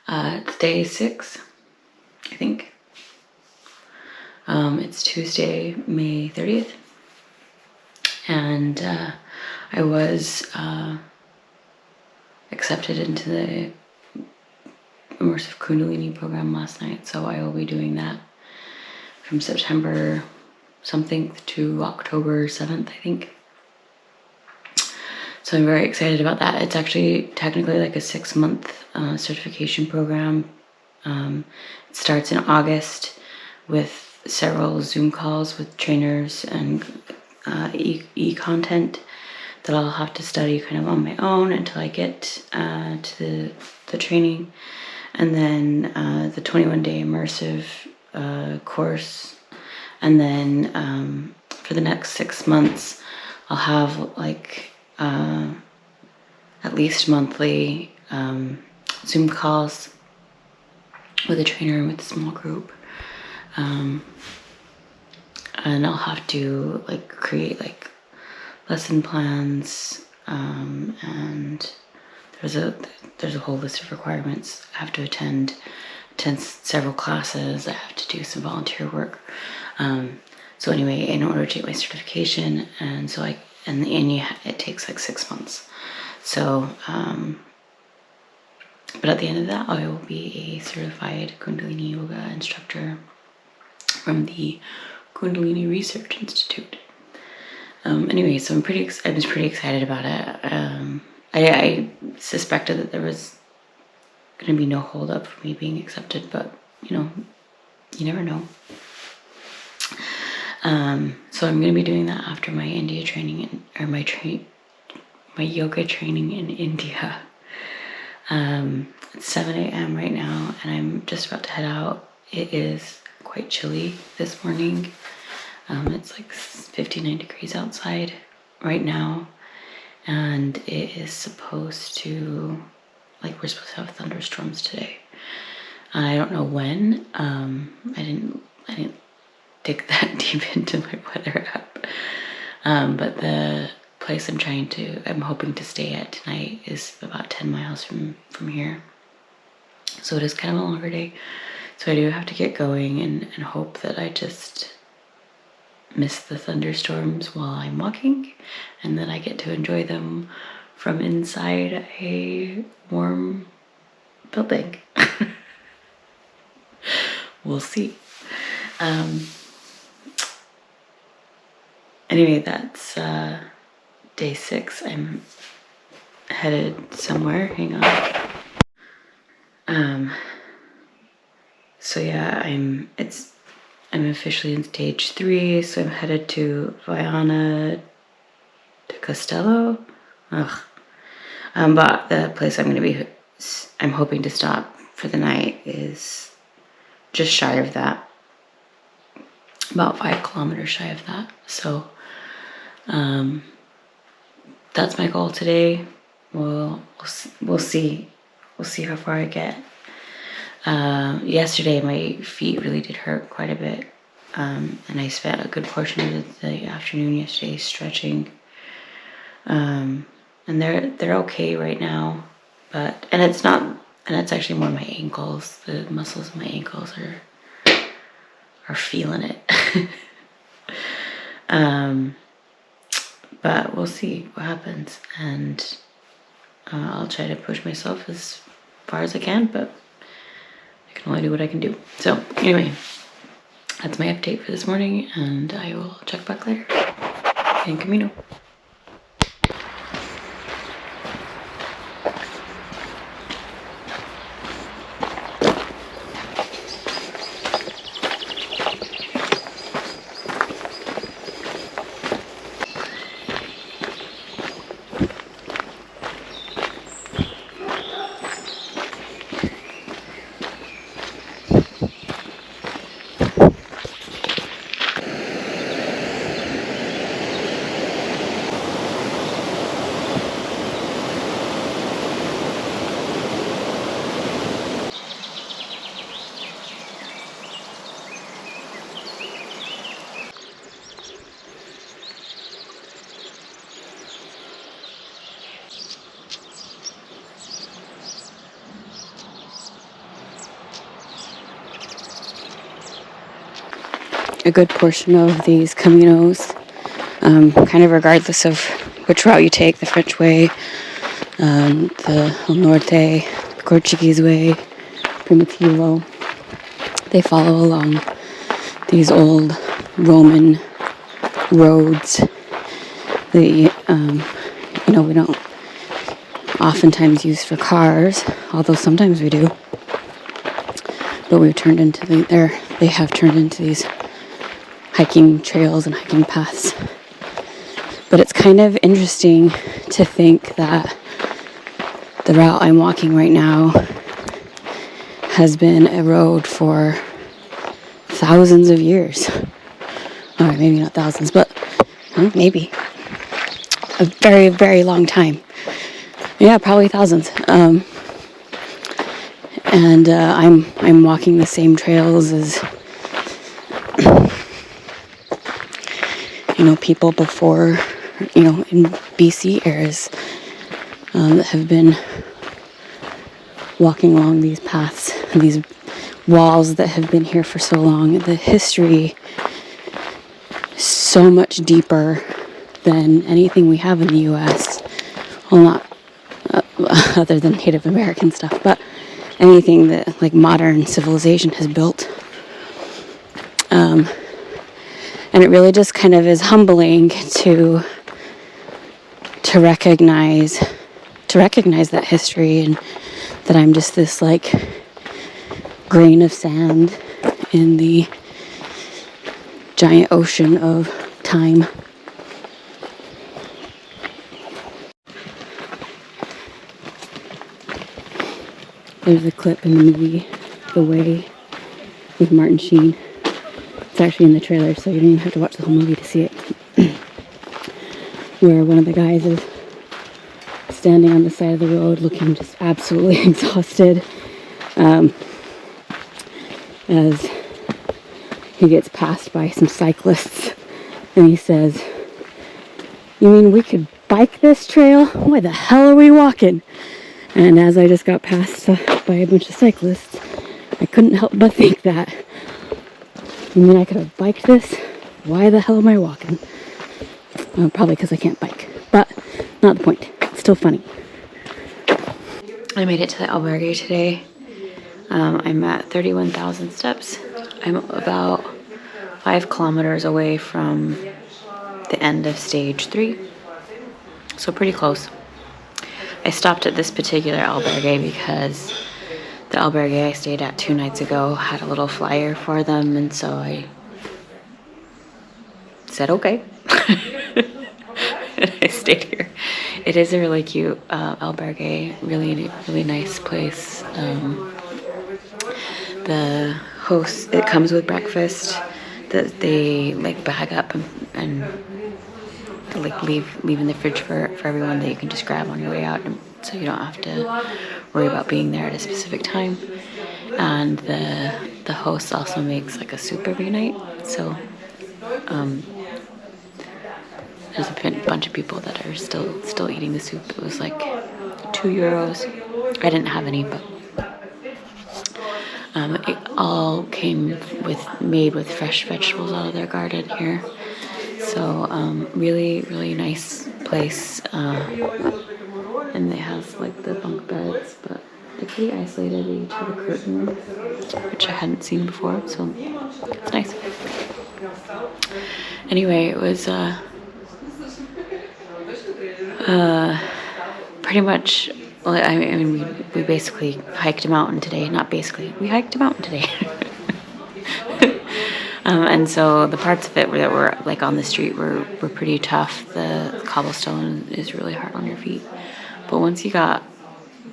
It's day 6, I think. It's Tuesday, May 30th. And I was accepted into the immersive Kundalini program last night, so I will be doing that from September something to October 7th, I think. So I'm very excited about that. It's actually technically like a 6-month certification program. It starts in August with several Zoom calls with trainers and e-content that I'll have to study kind of on my own until I get to the training. And then the 21-day immersive course. And then for the next 6 months, I'll have like at least monthly Zoom calls with a trainer and with a small group. And I'll have to like create like lesson plans, and there's a whole list of requirements. I have to attend several classes. I have to do some volunteer work. So anyway, in order to get my certification, and so it takes like 6 months. So, but at the end of that, I will be a certified Kundalini yoga instructor from the Kundalini Research Institute. Anyway, so I was pretty excited about it. I suspected that there was going to be no hold up for me being accepted, but you know, you never know. So I'm going to be doing that after my India training, my yoga training in India. It's 7 a.m. right now, and I'm just about to head out. It is quite chilly this morning. It's like 59 degrees outside right now, and it is supposed to, like, we're supposed to have thunderstorms today. I don't know when. I didn't dig that deep into my weather app. But the place I'm hoping to stay at tonight is about 10 miles from here. So it is kind of a longer day. So I do have to get going and hope that I just miss the thunderstorms while I'm walking, and that I get to enjoy them from inside a warm building. We'll see. Anyway, that's day 6. I'm headed somewhere. Hang on. So yeah, I'm officially in stage 3. So I'm headed to Viana de Castello. But the place I'm hoping to stop for the night is just shy of that, about 5 kilometers shy of that. So that's my goal today. We'll see how far I get. Yesterday my feet really did hurt quite a bit, and I spent a good portion of the afternoon yesterday stretching, and they're okay right now, but it's actually more my ankles. The muscles of my ankles are feeling it. But we'll see what happens, and I'll try to push myself as far as I can, but I can only do what I can do. So anyway, that's my update for this morning, and I will check back later. En camino. a good portion of these caminos, kind of regardless of which route you take, the French way, the El Norte, Portuguese way, Primitivo. They follow along these old Roman roads. We don't oftentimes use for cars, although sometimes we do. But they have turned into these hiking trails and hiking paths. But it's kind of interesting to think that the route I'm walking right now has been a road for thousands of years. Or maybe not thousands, but maybe a very, very long time. Yeah, probably thousands. And I'm walking the same trails as people before, in BC eras that have been walking along these paths and these walls that have been here for so long. The history is so much deeper than anything we have in the U.S. Well, not other than Native American stuff, but anything that like modern civilization has built. And it really just kind of is humbling to recognize that history, and that I'm just this like grain of sand in the giant ocean of time. There's a clip in the movie The Way with Martin Sheen. It's actually in the trailer, so you don't even have to watch the whole movie to see it. Where one of the guys is standing on the side of the road looking just absolutely exhausted as he gets passed by some cyclists, and he says, "You mean we could bike this trail? Why the hell are we walking?" And as I just got passed by a bunch of cyclists, I couldn't help but think that, you mean I could have biked this? Why the hell am I walking? Probably because I can't bike, but not the point. It's still funny. I made it to the Albergue today. I'm at 31,000 steps. I'm about 5 kilometers away from the end of stage 3, so pretty close. I stopped at this particular albergue because the albergue I stayed at 2 nights ago had a little flyer for them, and so I said okay. And I stayed here. It is a really cute albergue, really nice place. The host, it comes with breakfast that they like bag up and like leave in the fridge for everyone that you can just grab on your way out, and so you don't have to worry about being there at a specific time. And the host also makes like a soup every night, so there's a bunch of people that are still eating the soup. It was like €2. I didn't have any, but it all came made with fresh vegetables out of their garden here. So really nice place, and it has like the bunk beds, but they're pretty isolated. They each have a curtain, which I hadn't seen before, so it's nice. Anyway, it was pretty much, well, I mean, we basically hiked a mountain today. Not basically, we hiked a mountain today. And so the parts of it that were like on the street were pretty tough. The cobblestone is really hard on your feet. But once you got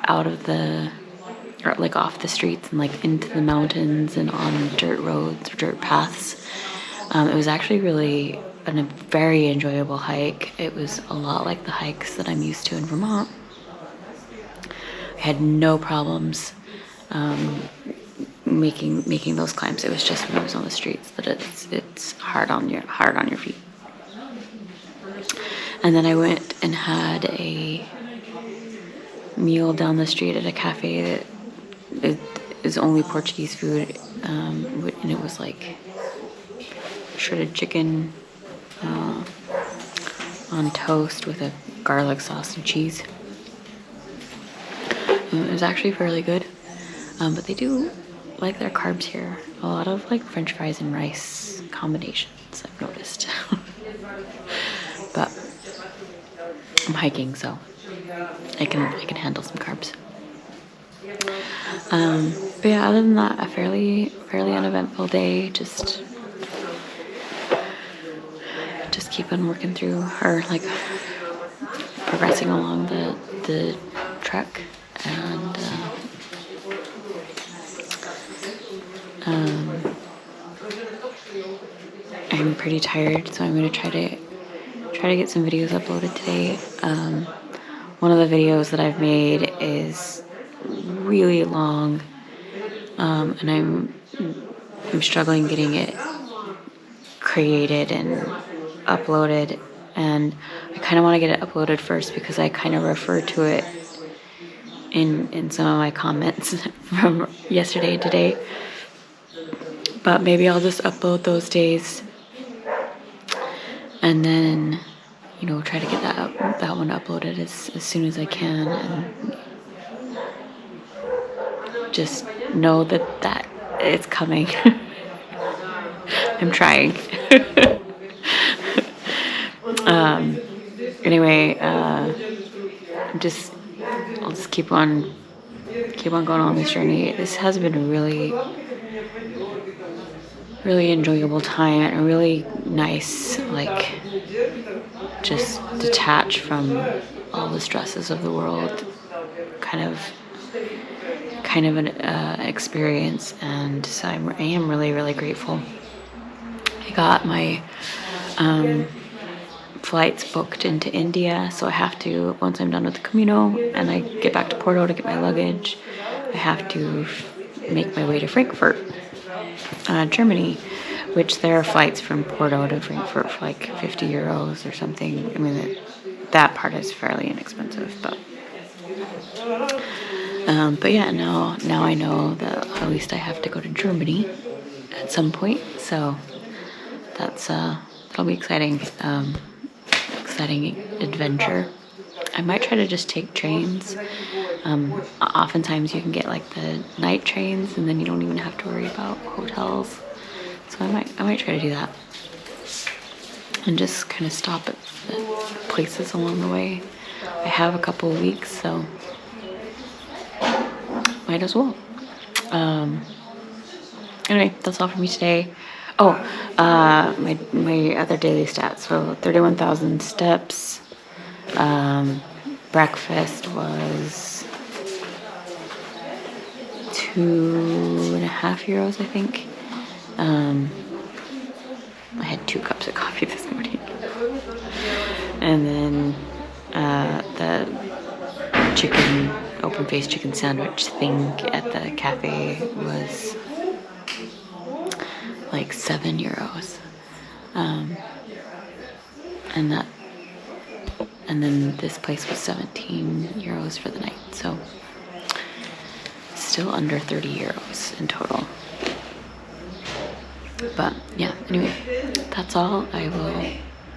out of or like off the streets and like into the mountains and on dirt roads or dirt paths, it was actually really a very enjoyable hike. It was a lot like the hikes that I'm used to in Vermont. I had no problems making those climbs. It was just when I was on the streets that it's hard on your feet. And then I went and had a meal down the street at a cafe that is only Portuguese food, and it was like shredded chicken on toast with a garlic sauce and cheese. It was actually fairly good, but they do like their carbs here. A lot of like French fries and rice combinations, I've noticed. But I'm hiking, so I can handle some carbs. But yeah, other than that, a fairly uneventful day. Just keep on working through, or like progressing along the trek, and I'm pretty tired, so I'm gonna try to get some videos uploaded today. One of the videos that I've made is really long, and I'm struggling getting it created and uploaded, and I kind of want to get it uploaded first because I kind of refer to it in some of my comments from yesterday and today. But maybe I'll just upload those days, and then, you know, try to get that one uploaded as soon as I can, and just know that it's coming. I'm trying. Anyway, I'll just keep on going on this journey. This has been a really enjoyable time, and a really nice, like, just detach from all the stresses of the world kind of an experience. And so I am really grateful. I got my flights booked into India, so I have to, once I'm done with the Camino and I get back to Porto to get my luggage, I have to make my way to Frankfurt, Germany, which there are flights from Porto to Frankfurt for like 50 euros or something. I mean, that part is fairly inexpensive, but yeah, now I know that at least I have to go to Germany at some point, so that'll be exciting. Exciting adventure. I might try to just take trains. Oftentimes you can get like the night trains, and then you don't even have to worry about hotels. So I might try to do that, and just kind of stop at places along the way. I have a couple of weeks, so might as well. Anyway, that's all for me today. Oh, my other daily stats. So 31,000 steps. Breakfast was €2.50, I think. I had 2 cups of coffee this morning. And then the chicken, open-faced chicken sandwich thing at the cafe was like €7. And then this place was €17 for the night. So still under €30 in total. But yeah, anyway, that's all. I will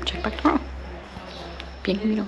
check back tomorrow. Bien Camino.